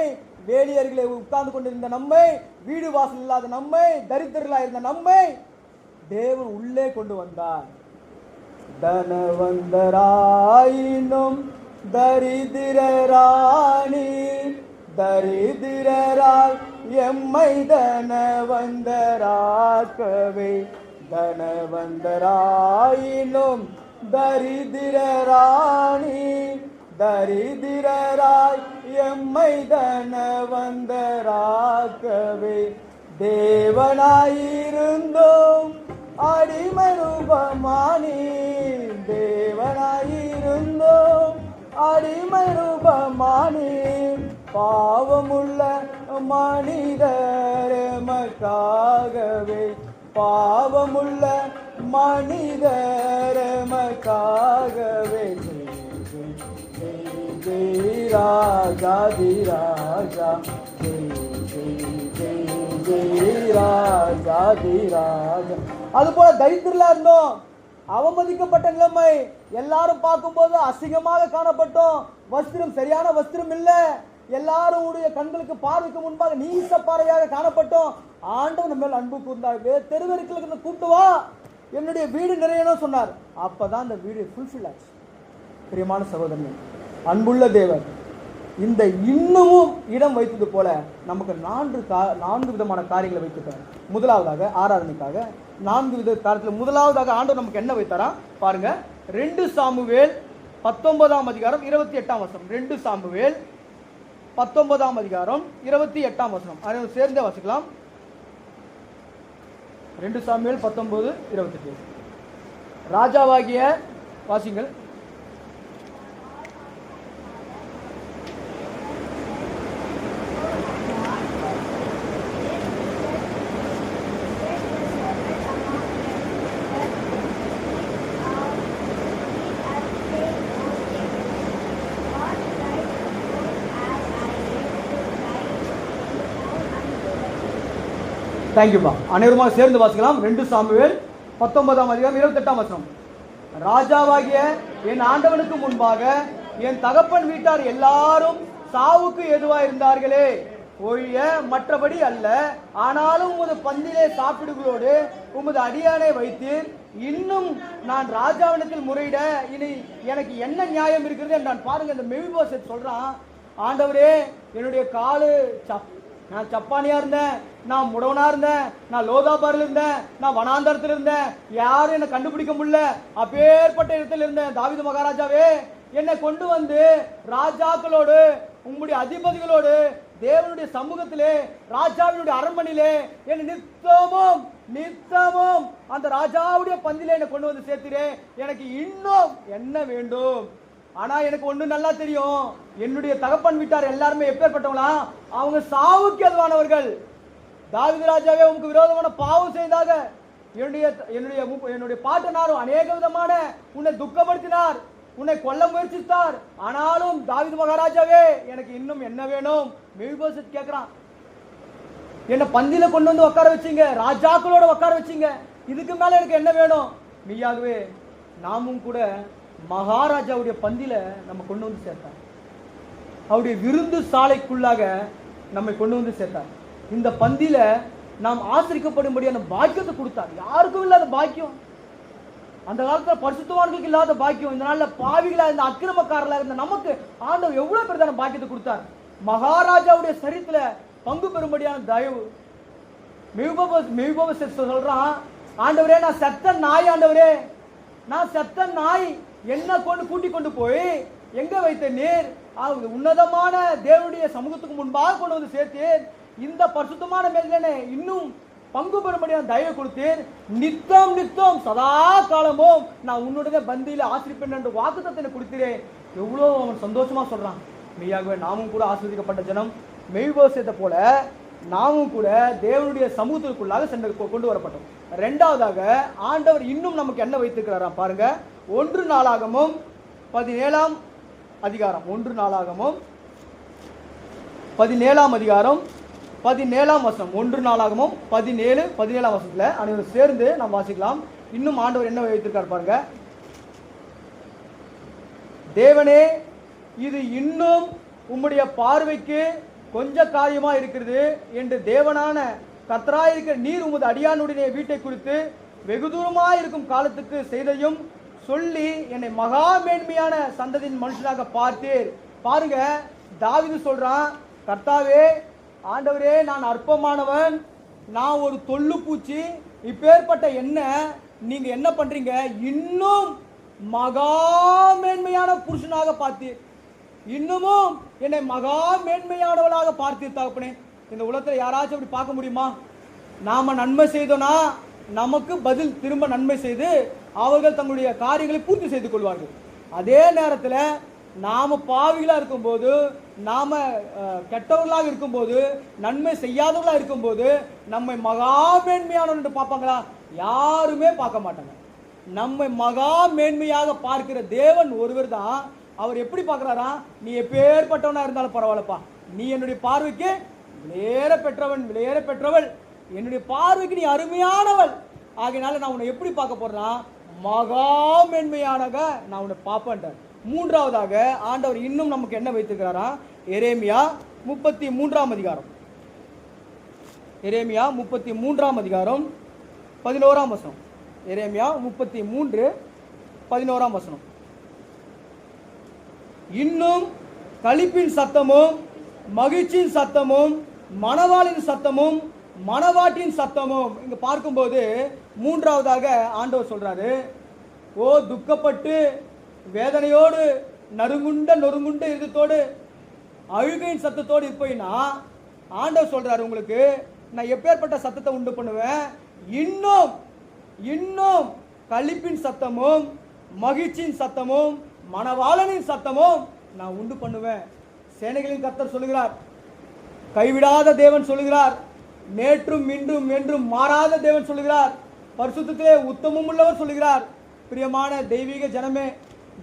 A: வேலியர்களை உட்கார்ந்து கொண்டிருந்த நம்மை, வீடு வாசல் இல்லாத நம்மை, தரித்திரர்களா இருந்த நம்மை தேவன் உள்ளே கொண்டு வந்தார். தனவந்தராயினும் தரிதிரராணி, தரிதிரராய் எம்மை தனவந்தராக்கவே, தனவந்தராயினும் தரிதிரராணி, தரிதிரராய் எம்மை தனவந்தராக்கவே, தேவனாயிருந்தோம் அடிமை ரூபமானி, தேவனாயிருந்தோம் அடிமை ரூபமானி, பாவமுள்ள மனிதரமக்காகவே, பாவமுள்ள மனிதரமக்காகவே, ஜெய் ராஜாதி ராஜா, ஜெய் ராஜாதி ராஜா. அது போல தரித்திரலா இருந்தோம், அவமதிக்கப்பட்ட நிலைமை, எல்லாரும் பார்க்கும்போது அசிங்கமாக காணப்பட்டோம், வஸ்திரம் சரியான வஸ்திரம் இல்ல, எல்லாருடைய கண்களுக்கு பார்வைக்கு முன்பாக நீச பாறையாக காணப்பட்டோம். ஆண்டவர் நம்ம மேல் அன்பு கூர்ந்தார். தெருவெருக்களுக்கு கூப்பிட்டு வா, என்னுடைய வீடு நிறையணும் சொன்னார். அப்பதான் அந்த வீடு ஃபுல்ஃபில் ஆச்சு. பிரியமான சகோதரன், அன்புள்ள தேவன் இந்த இன்னமும் இடம் வைத்தது போல நமக்கு நான்கு விதமான காரியங்களை வைத்துட்டார். முதலாவதாக ஆராதனைக்காக 4 வித காரியத்தில் முதலாவதாக ஆண்டவர் நமக்கு என்ன வைத்தாரா பாருங்க. 2 சாமுவேல் 19ஆம் அதிகாரம் 28ஆம் வசனம். 2 சாமுவேல் 19ஆம் அதிகாரம் 28ஆம் வசனம். அதை சேர்ந்தே வாசிக்கலாம். 2 சாமுவேல் 19:28. ராஜாவாகிய வாசிங்கள். தேங்க்யூப்பா. அனைவருமாக சேர்ந்து வாசிக்கலாம். 2 சாமுவேல் 19ஆம் அதிகாரம் 28ஆம் வசனம். ராஜாவாகிய என் ஆண்டவனுக்கு முன்பாக என் தகப்பன் வீட்டார் எல்லாரும் சாவுக்கு எதுவா இருந்தார்களே ஒழிய மற்றபடி அல்ல, ஆனாலும் உமது பந்திலே சாப்பிடுகளோடு உமது அடியானை வைத்தீர். இன்னும் நான் ராஜாவினத்தில் முறையிட இனி எனக்கு என்ன நியாயம் இருக்கிறது என்றான். பாருங்க, இந்த மெவிபோசேத் சொல்றான், ஆண்டவரே என்னுடைய காலு நான் சப்பானியா இருந்தேன், நான் முடவனா இருந்தேன், நான் லோதாபாரில் இருந்தேன், நான் வனாந்தரத்தில் இருந்தேன், யாரும் என்னை கண்டுபிடிக்க முடியல, அப்பேற்பட்ட இடத்துல இருந்தேன். தாவீது மகாராஜாவே, என்னை கொண்டு வந்து ராஜாக்களோடு உங்களுடைய அதிபதிகளோடு தேவனுடைய சமூகத்திலே ராஜாவினுடைய அரண்மனையிலே என்னை நித்தமும் அந்த ராஜாவுடைய பந்திலே என்னை கொண்டு வந்து சேர்த்திரே. எனக்கு இன்னும் என்ன வேண்டும்? ஆனா எனக்கு ஒண்ணு நல்லா தெரியும், என்னுடைய தகப்பன் வீட்டார் எல்லாருமே எப்பேற்பட்டவங்களா? அவங்க சாவுக்கு எதுவானவர்கள். தாவீது ராஜாவே, உங்களுக்கு விரோதமான பாவம் செய்தாக என்னுடைய பாட்டனாரும் அநேக விதமான உன்னை துக்கப்படுத்தினார், உன்னை கொல்ல முயற்சித்தார். ஆனாலும் தாவீது மகாராஜாவே, எனக்கு இன்னும் என்ன வேணும்? மெவிபோசேத் கேட்கிறான், என்னை பந்தியில கொண்டு வந்து உட்கார வச்சீங்க, ராஜாக்களோட உட்கார வச்சீங்க, இதுக்கு மேல எனக்கு என்ன வேணும்? மெய்யாகவே நாமும் கூட மகாராஜாவுடைய பந்தியில நம்ம கொண்டு வந்து சேர்த்தார். அவருடைய விருந்து சாலைக்குள்ளாக நம்மை கொண்டு வந்து சேர்த்தார். இந்த பந்தியில நாம் ஆசிரிக்கப்படும்படியான பாக்கியத்தை கொடுத்தார். யாருக்கும் இல்லாத பாக்கியம், அந்த காலத்துல பரிசுத்தவான்களுக்கு இல்லாத பாக்கியம். இந்த நாள்ல பாவிகளா இருந்த அக்கிரமக்காரர்களா இருந்த நமக்கு ஆண்டவர் எவ்வளவு பெரிதான பாக்கியத்தை கொடுத்தார். மகாராஜாவுடைய சரித்துல பங்கு பெறும்படியான தயவு. மெவிபோசேத் சொல்றான், ஆண்டவரே நான் செத்த நாய், ஆண்டவரே நான் செத்த நாய், என்ன கூட்டிக் கொண்டு போய் எங்க வைத்த நீர்? உன்னதமான தேவனுடைய சமூகத்துக்கு முன்பாக கொண்டு வந்து சேர்த்தீர். இந்த பரிசுத்தமான மேலே இன்னும் பங்கு பெறும்படியான தயவு கொடுத்தீர். நித்தம் சதா காலமும் நான் உன்னுடைய பந்தியில ஆசிரிப்பேன் என்று வாக்குத்தத்தனை கொடுத்தீரே. எவ்வளவு அவன் சந்தோஷமா சொல்றான். மெய்யாகவே நாமும் கூட ஆசீர்வதிக்கப்பட்ட ஜனம். மெவிபோசேத்தை போல நாமும் கூட தேவனுடைய சமூகத்திற்குள்ளாக சென்று கொண்டு வரப்பட்டோம். ரெண்டாவதாக ஆண்டவர் இன்னும் நமக்கு என்ன வைத்திருக்கிறாரா பாருங்க. 1 நாளாகமும் 17ஆம் அதிகாரம், 1 நாளாகமும் 17ஆம் அதிகாரம் 17ஆம் வசனம், 1 நாளாகமும் 17ஆம் வசனத்துல அனைவரும் சேர்ந்து நாம் வாசிக்கலாம். இன்னும் ஆண்டவர் என்ன வைத்திருக்கார் பாருங்க. தேவனே, இது இன்னும் உம்முடைய பார்வைக்கு கொஞ்ச காரியமா இருக்கிறது என்று தேவனான கர்த்தராயிருக்கிற நீர் உமது அடியானுடைய வீட்டை குறித்து வெகு தூரமாக இருக்கும் காலத்துக்கு செய்தையும் சொல்லி என்னை மகா மேன்மையான சந்ததியின் மனுஷனாக பார்த்தீர். பாருங்க, தாவீது சொல்றான், கர்த்தாவே, ஆண்டவரே, நான் அற்பமானவன், நான் ஒரு தொல்லு பூச்சி, இப்பேற்பட்ட என்ன நீங்க என்ன பண்றீங்க, இன்னும் மகா மேன்மையான புருஷனாக பார்த்தீர், இன்னமும் என்னை மகா மேன்மையானவளாக பார்த்தீர் தகப்பனே. இந்த உலகத்தில் யாராச்சும் அப்படி பார்க்க முடியுமா? நாம நன்மை செய்தோம்னா நமக்கு பதில் திரும்ப நன்மை செய்து அவர்கள் தங்களுடைய காரியங்களை பூர்த்தி செய்து கொள்வார்கள். அதே நேரத்தில் நாம பாவிகளாக இருக்கும்போது, நாம கெட்டவர்களாக இருக்கும்போது, நன்மை செய்யாதவர்களாக இருக்கும்போது நம்மை மகா மேன்மையானவன் என்று பார்ப்பாங்களா? யாருமே பார்க்க மாட்டாங்க. நம்மை மகா மேன்மையாக பார்க்கிற தேவன் ஒருவர் தான். அவர் எப்படி பார்க்கிறாரா? நீ எப்பேற்பட்டவனா இருந்தாலும் பரவாயில்லப்பா, நீ என்னுடைய பார்வைக்கு விலையேற பெற்றவன், விலையேற பெற்றவள், என்னுடைய பார்வைக்கு நீ அருமையானவள், ஆகையினால நான் உன்னை எப்படி பார்க்க போறேன்னா மகா மேன்மையானக நான் உன்னை பார்ப்பேன். மூன்றாவதாக ஆண்டவர் இன்னும் நமக்கு என்ன வைத்திருக்கிறாரா? எரேமியா 33ஆம் அதிகாரம், எரேமியா 33ஆம் அதிகாரம் 11ஆம் வசனம், எரேமியா 33 11ஆம் வசனம். இன்னும் களிப்பின் சத்தமும் மகிழ்ச்சியின் சத்தமும் மணவாளின் சத்தமும் மணவாட்டின் சத்தமும். இங்க பார்க்கும்போது மூன்றாவதாக ஆண்டவர் சொல்றாரு, ஓ துக்கப்பட்டு வேதனையோடு நொறுங்குண்ட இதத்தோடு அழுகையின் சத்தத்தோடு இருப்பீங்கன்னா ஆண்டவர் சொல்றாரு, உங்களுக்கு நான் எப்பேற்பட்ட சத்தத்தை உண்டு பண்ணுவேன், இன்னும் இன்னும் களிப்பின் சத்தமும் மகிழ்ச்சியின் சத்தமும் மணவாளனின் சத்தமும் நான் உண்டு பண்ணுவேன். சேனைகளின் கர்த்தர் சொல்லுகிறார், கைவிடாத தேவன் சொல்லுகிறார், நேற்றும் இன்றும் என்றும் மாறாத தேவன் சொல்லுகிறார், பரிசுத்தத்திலே உத்தமம் உள்ளவர் சொல்லுகிறார். பிரியமான தெய்வீக ஜனமே,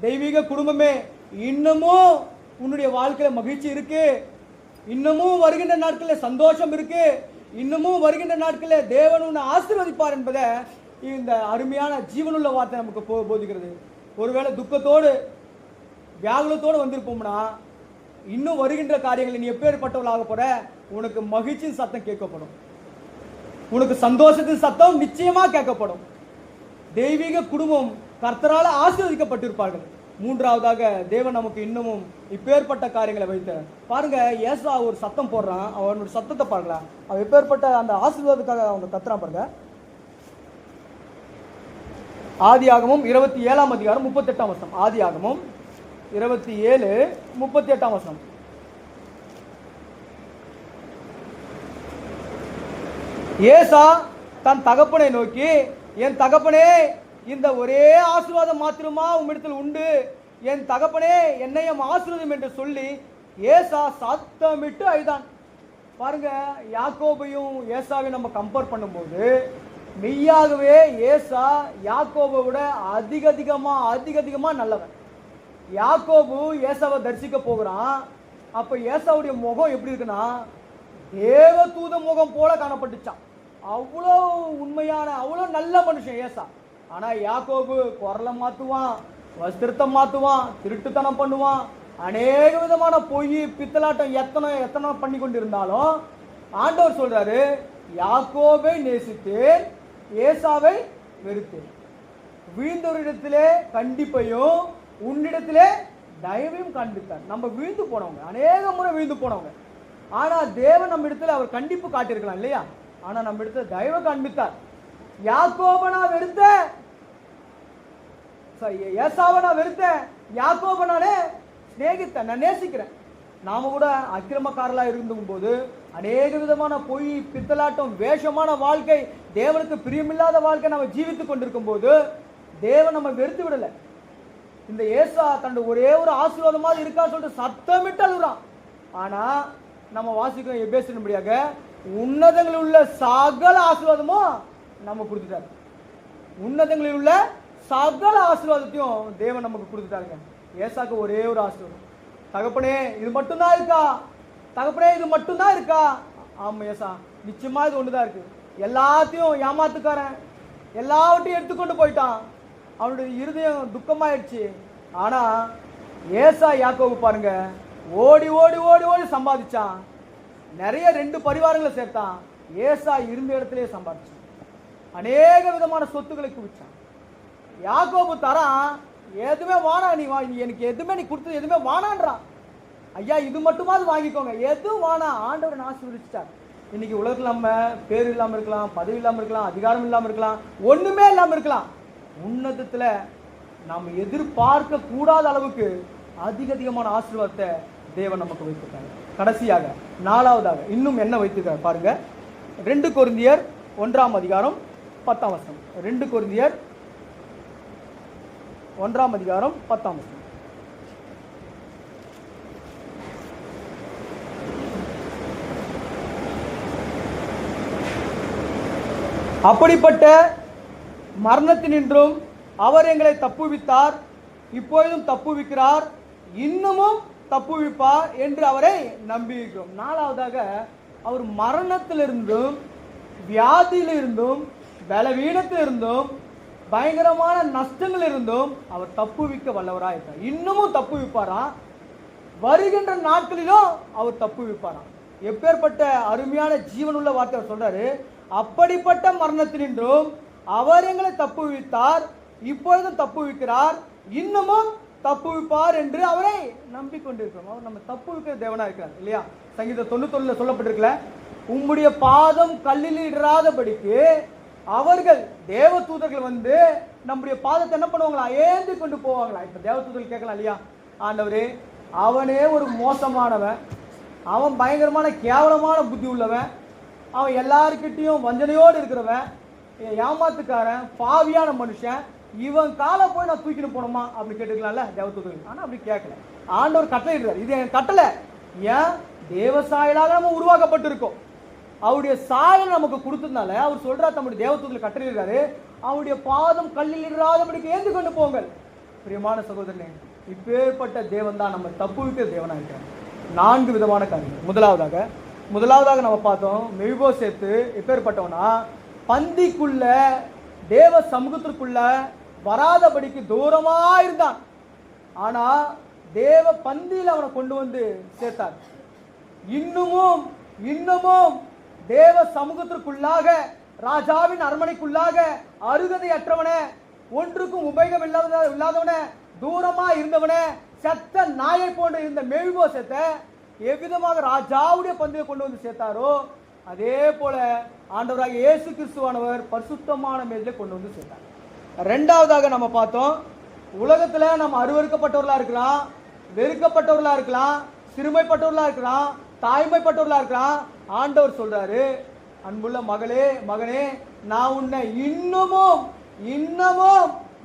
A: தெய்வீக குடும்பமே, இன்னமும் உன்னுடைய வாழ்க்கையில மகிழ்ச்சி இருக்கு, இன்னமும் வருகின்ற நாட்களில் சந்தோஷம் இருக்கு, இன்னமும் வருகின்ற நாட்களில் தேவன் உன்னை ஆசீர்வதிப்பார் என்பதை இந்த அருமையான ஜீவனுள்ள வார்த்தை நமக்கு போதிக்கிறது. ஒருவேளை துக்கத்தோடு வியாகுலத்தோடு வந்திருப்போம்னா, இன்னும் வருகின்ற காரியங்களை நீ எப்பேற்பட்டவளாக போற, உனக்கு மகிழ்ச்சியின் சத்தம் கேட்கப்படும், உனக்கு சந்தோஷத்தின் சத்தம் நிச்சயமா கேட்கப்படும். தெய்வீக குடும்பம் கர்த்தரால் ஆசீர்வதிக்கப்பட்டிருப்பார்கள். மூன்றாவதாக தேவன் நமக்கு இன்னமும் இப்பேற்பட்ட காரியங்களை வைத்தார். பாருங்க, ஏசா ஒரு சத்தம் போடுறான், அவனுடைய சத்தத்தை பாருங்களா, அவன் எப்பேற்பட்ட அந்த ஆசீர்வாதத்துக்காக அவங்க கத்துறான் பாருங்க. ஆதியாகமம் 27ஆம் அதிகாரம் 38ஆம் வசனம், ஆதியாகமம் 27 38ஆம் வசனம். ஏசா தன் தகப்பனை நோக்கி, என் தகப்பனே, இந்த ஒரே ஆசீர்வாதம் மாத்திரமா உம்மிடத்தில் உண்டு, என் தகப்பனே என்னையும் ஆசீர்வாதம் என்று சொல்லி ஏசா சத்தமிட்டு அழுதான். பாருங்க, யாக்கோபையும் ஏசாவையும் நம்ம கம்பேர் பண்ணும்போது மெய்யாகவே ஏசா யாக்கோபை விட அதிகமா நல்லவன். யாக்கோபு ஏசாவை தரிசிக்க போகிறான். அப்ப ஏசாவுடைய முகம் எப்படி இருக்குன்னா தேவ தூத முகம் போல காணப்பட்டுச்சான். அவ்வளோ உண்மையான, அவ்வளோ நல்ல மனுஷன் ஏசா. ஆனா யாக்கோபு குரலை மாத்துவான், வஸ்திரத்தை மாத்துவான், திருட்டுத்தனம் பண்ணுவான், அநேக விதமான பொய் பித்தலாட்டம் எத்தனை பண்ணி கொண்டிருந்தாலும் ஆண்டவர் சொல்றாரு, யாக்கோபை நேசித்தேன், ஏசாவை வெறுத்தேன். வீழ்ந்தவரிடத்திலே கண்டிப்பையும் உன்னிடத்திலே தயவையும் காண்பித்தார். நம்ம வீழ்ந்து போனவங்க, அநேக முறை வீழ்ந்து போனவங்க. ஆனா தேவன் நம்ம இடத்துல அவர் கண்டிப்பு காட்டியிருக்கலாம் இல்லையா? ஆனா நம்ம இடத்துல தயவை காண்பித்தார். யாக்கோபை நான் வெறுத்தேன், ஏசாவை நான் வெறுத்தேன், யாக்கோபை நானே சிநேகித்தேன், நான் நேசிக்கிறேன். நாம கூட அக்கிரமக்காரலா இருக்கும் போது அநேக விதமான பொய் பித்தலாட்டம் வேஷமான வாழ்க்கை, தேவனுக்கு பிரியமில்லாத வாழ்க்கை நம்ம ஜீவித்துக் கொண்டிருக்கும் போது தேவன் நம்ம வெறுத்து விடல. இந்த ஏசா தன்னுடைய ஒரே ஒரு ஆசீர்வாதமாக இருக்கா சொல்லிட்டு சத்தமிட்டு அழுறான். ஆனா நம்ம வாசிக்கிறோம் எபேசின்படியாக உன்னதங்களில் உள்ள சகல ஆசீர்வாதமும் நம்ம கொடுத்துட்டாரு. உன்னதங்களில் உள்ள சகல ஆசீர்வாதத்தையும் தேவன் நமக்கு கொடுத்துட்டாருங்க. ஏசாக்கு ஒரே ஒரு ஆசீர்வாதம், தகப்பனே இது மட்டும்தான் இருக்கா, தகப்பனே இது மட்டும்தான் இருக்கா. ஆமா ஏசா, நிச்சயமா இது ஒண்ணுதான் இருக்கு. எல்லாத்தையும் ஏமாத்துக்காரன் எல்லாவற்றையும் எடுத்துக்கொண்டு போயிட்டான். அவனுடைய இருதயம் துக்கமாயிடுச்சு. ஆனா ஏசா யாக்கோபு பாருங்க, ஓடி ஓடி ஓடி ஓடி சம்பாதிச்சான். நிறைய 2 பரிவாரங்களை சேர்த்தான். ஏசா இருந்த இடத்திலே சம்பாதிச்சான். அநேக விதமான சொத்துக்களை குவிச்சான். யாக்கோபு தரான், எதுவுமே வானா, நீ எனக்கு எதுவுமே நீ கொடுத்தது எதுவுமே வானான்றான். ஐயா இது மட்டுமாவது வாங்கிக்கோங்க, எதுவும் வானா. ஆண்டவர் ஆசீர்வதிச்சார். இன்னைக்கு உலகத்தில் நம்ம பேர் இல்லாமல் இருக்கலாம், பதவி இல்லாமல் இருக்கலாம், அதிகாரம் இல்லாமல் இருக்கலாம், ஒண்ணுமே இல்லாமல் இருக்கலாம். உன்னதத்துல நாம் எதிர்பார்க்க கூடாத அளவுக்கு அதிகமான ஆசீர்வாதத்தை தேவன் நமக்கு வைத்திருக்காங்க. கடைசியாக 4வதாக இன்னும் என்ன வைத்திருக்காரு பாருங்க. 2 கொரிந்தியர் 1ஆம் அதிகாரம் 10ஆம் வசனம். 2 கொரிந்தியர் 1ஆம் அதிகாரம் 10ஆம் வசனம். அப்படிப்பட்ட மரணத்தினின்றும் அவர் எங்களை தப்புவித்தார், இப்பொழுதும் தப்புவிக்கிறார், இன்னமும் தப்புவிப்பார் என்று அவரை நம்பியிருக்கிறோம். 4வதாக அவர் மரணத்திலிருந்தும் வியாதியிலிருந்தும் பலவீனத்திலிருந்தும் பயங்கரமான நஷ்டங்கள் இருந்தும் அவர் தப்புவிக்க வல்லவராக இருக்கார். இன்னமும் தப்புவிப்பாரா, வருகின்ற நாட்களிலும் அவர் தப்புவிப்பாராம். எப்பேற்பட்ட அருமையான ஜீவனுள்ள வார்த்தை அவர் சொல்றாரு. அப்படிப்பட்ட மரணத்தினின்றும் அவர் எங்களை தப்புவித்தார், இப்பொழுதும் தப்புவிக்கிறார், இன்னமும் தப்புவிப்பார் என்று அவரை நம்பிக்கொண்டிருக்கிறோம். அவர் நம்ம தப்புவிக்கிற தேவனா இருக்கிறார் இல்லையா? சங்கீதம் 91 சொல்லப்பட்டிருக்கல, உம்முடைய பாதம் கல்லில் இடராதபடிக்கு அவர்கள் தேவ தூதர்கள் வந்து நம்முடைய பாதத்தை என்ன பண்ணுவாங்களா, ஏந்தி கொண்டு போவாங்களா. இப்ப தேவ தூதர்கள் கேட்கலாம் இல்லையா, ஆண்டவரே அவனே ஒரு மோசமானவன், அவன் பயங்கரமான கேவலமான புத்தி உள்ளவன், அவன் எல்லாருக்கிட்டையும் வஞ்சனையோடு இருக்கிறவன், ஏமாத்துக்காரன், பாவியான மனுஷன், இவன் காலை போய் நான் தூக்கிட்டு போனோமா அப்படி கேட்டுக்கலாம்ல தேவதூதர்கள். ஆனா அப்படி கேட்கல. ஆண்டவர் கட்டளை இருக்கிறார், இது என் கட்டளை. ஏன்? தேவ சாயலாக நம்ம உருவாக்கப்பட்டிருக்கோம். அவருடைய சாயல் நமக்கு கொடுத்ததுனால அவர் சொல்றார், தம்முடைய தேவதூதர்கள் கட்டளை இருக்காரு, அவருடைய பாதம் கல்லில் இடாதபடிக்கு ஏந்து கொண்டு போங்கள். பிரியமான சகோதரனே, இப்பேற்பட்ட தேவன் தான் நம்ம தப்புவிக்கிற தேவனா இருக்கிறார். 4 விதமான காரியங்கள். முதலாவதாக நம்ம பார்த்தோம், மெய்போசேத்து எப்பேற்பட்டவனா, பந்திக்குள்ள தேவ சமூகத்திற்குள்ள வராதபடிக்கு தூரமா இருந்தான். ஆனா தேவ பந்தியில் அவனை கொண்டு வந்து சேர்த்தார். இன்னமும் தேவ சமூகத்திற்குள்ளாக, ராஜாவின் அரண்மனைக்குள்ளாக அருகதை அற்றவன, ஒன்றுக்கும் உபயோகம் இல்லாதவன, தூரமா இருந்தவன, செத்த நாயை போன்று இருந்த மெய்போசேத்தை எவ்விதமாக ராஜாவுடைய பந்தியை கொண்டு வந்து சேர்த்தாரோ, அதே போல ஆண்டவராக இயேசு கிறிஸ்துவானவர் பரிசுத்தமான மேஜில கொண்டு வந்து சேர்த்தார். 2வதாக நம்ம பார்த்தோம், உலகத்துல நம்ம அருவருக்கப்பட்டவர்களா இருக்கலாம், வெறுக்கப்பட்டவர்களா இருக்கலாம், சிறுமைப்பட்டவர்களா இருக்கலாம், தாய்மைப்பட்டவர்களா இருக்கலாம். ஆண்டவர் சொல்றாரு, அன்புள்ள மகளே மகனே, நான் உன்னை இன்னமும்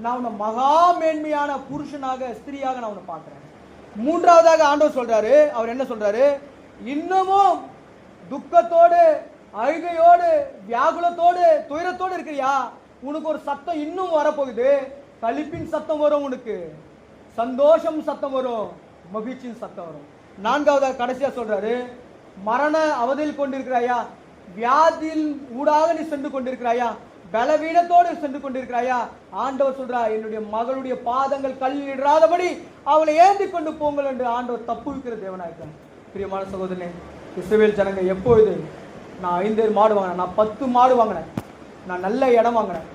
A: நான் உன்னை மகா மேன்மையான புருஷனாக, ஸ்திரீயாக நான் உன்னை பார்க்கிறேன். 3வதாக ஆண்டவர் சொல்றாரு, அவர் என்ன சொல்றாரு, இன்னமும் துக்கத்தோடு, அழுகையோடு, வியாகுலத்தோடு, துயரத்தோடு இருக்கிறியா, உனக்கு ஒரு சத்தம் இன்னும் வரப்போகுது. களிப்பின் சத்தம் வரும், உனக்கு சந்தோஷம் சத்தம் வரும், மகிழ்ச்சியின் சத்தம் வரும். 4வதாக கடைசியா சொல்றாரு, மரண அவதியில் கொண்டிருக்கிறாயா, வியாதியில் ஊடாக நீ சென்று கொண்டிருக்கிறாயா, பலவீனத்தோடு சென்று கொண்டிருக்கிறாயா, ஆண்டவர் சொல்றா, என்னுடைய மகளுடைய பாதங்கள் கல்லில் இடாதபடி அவளை ஏந்தி கொண்டு போங்கள் என்று ஆண்டவர் தப்புவிக்கிற தேவனாயிருக்கார். பிரியமான சகோதரனே, இஸ்ரவேல் ஜனங்க எப்பொழுது, நான் 5 மாடு வாங்கினேன், நான் 10 மாடு வாங்கினேன், நான் நல்ல இடம் வாங்கினேன்,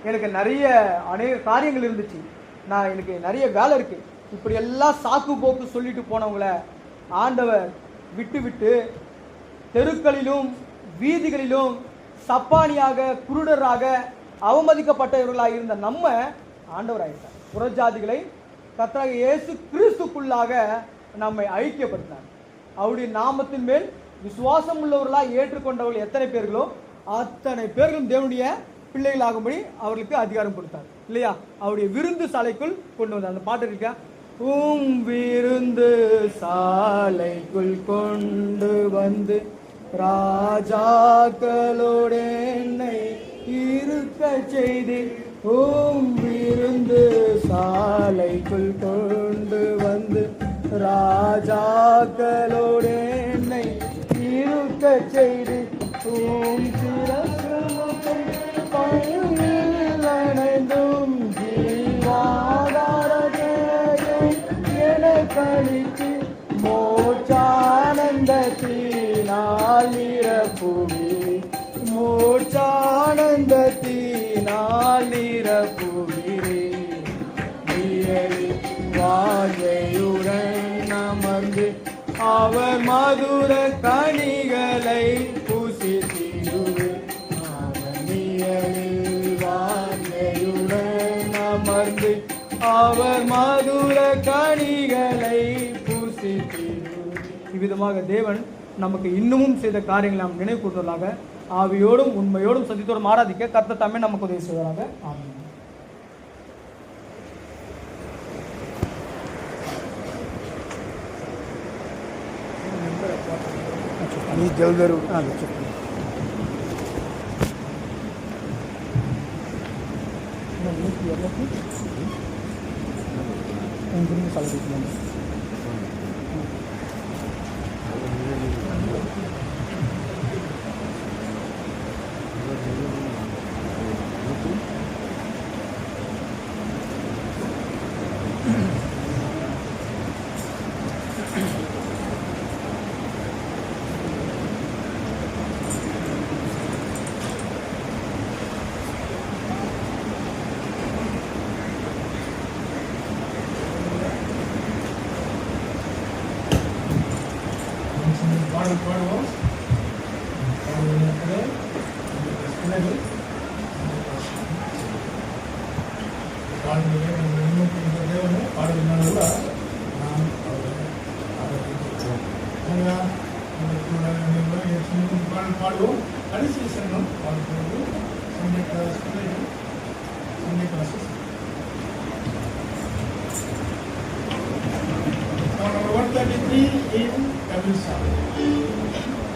A: எனக்கு நிறைய அநேக காரியங்கள் இருந்துச்சு, எனக்கு நிறைய வேலை இருக்கு, இப்படி எல்லாம் சாக்கு போக்கு சொல்லிட்டு போனவங்கள ஆண்டவர் விட்டு தெருக்களிலும் வீதிகளிலும் சப்பானியாக, குருடராக, அவமதிக்கப்பட்டவர்களாக இருந்த நம்ம ஆண்டவர் ஆயிட்டார். புறஜாதிகளை கர்த்தராகிய இயேசு கிறிஸ்துக்குள்ளாக நம்மை ஐக்கியப்படுத்தினார். அவருடைய நாமத்தின் மேல் விசுவாசம் உள்ளவர்களாக ஏற்றுக்கொண்டவர்கள் எத்தனை பேர்களோ அத்தனை பேர்களும் தேவனுடைய பிள்ளைகளாகும்படி அவர்களுக்கு அதிகாரம் கொடுத்தார் இல்லையா? அவருடைய விருந்து சாலைக்குள் கொண்டு வந்தார். அந்த பாட்டு இருக்கா, விருந்து சாலைக்குள் கொண்டு வந்து ராஜாக்களோடு என்னை இருக்க செய்தி விருந்து சாலைக்குள் கொண்டு வந்து ராஜாக்களோடு என்னை இருக்க செய்தி அணைந்தும் ஜீவாதாரத்தையும் என கழித்து மோட்சானந்தத்தினால் நிரப்புவி மோட்சானந்தத்தினால் நிரப்புவிரே வாழையுடன் அமர்ந்து அவர் மதுர கனிகளை புசித்திடுவே வாழையுடன் அமர்ந்து அவர் மதுர கனிகளை புசித்திடுவே. இவ்விதமாக தேவன் நமக்கு இன்னமும் செய்த காரியங்களை நாம் நினைவு கூறுவதாக ஆவியோடும் உண்மையோடும் சத்தியத்தோடும் ஆராதிக்க கர்த்தர் தாமே நமக்கு உதவி செய்வாராக. ஆமென்.
B: జల్దరు
C: பாடுவோம். பாடுவோம். கடைசி சங்கம் பாடும்போது Sunday class 133 in Tamil Song.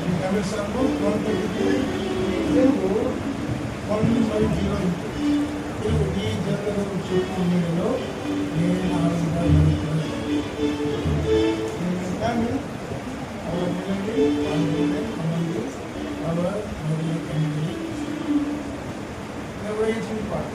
C: In Tamil Song, 133 Telugu 150 Telugu ఈ జగత్తు చూపులో నేను ఆనందంగా Tamil our melody and command our melody community. Never is part.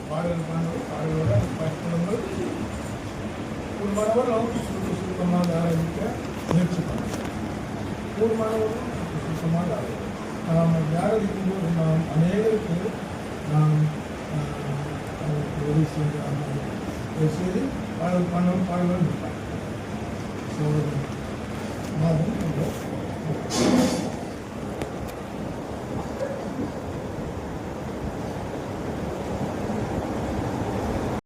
C: பாடலோட பயன்படுங்கள். கூடுமானவரும் சுத்தமாக ஆரம்பிக்க முயற்சி பண்ணுங்கள். கூடுமானவரும் சுத்தமாக ஆரம்பிக்கும். நாம் ஆரம்பிக்கும் போது நாம் அநேகருக்கு நாம் உதவி செய்து பாடல்கள் இருப்பாங்க. ஸோ மாதம்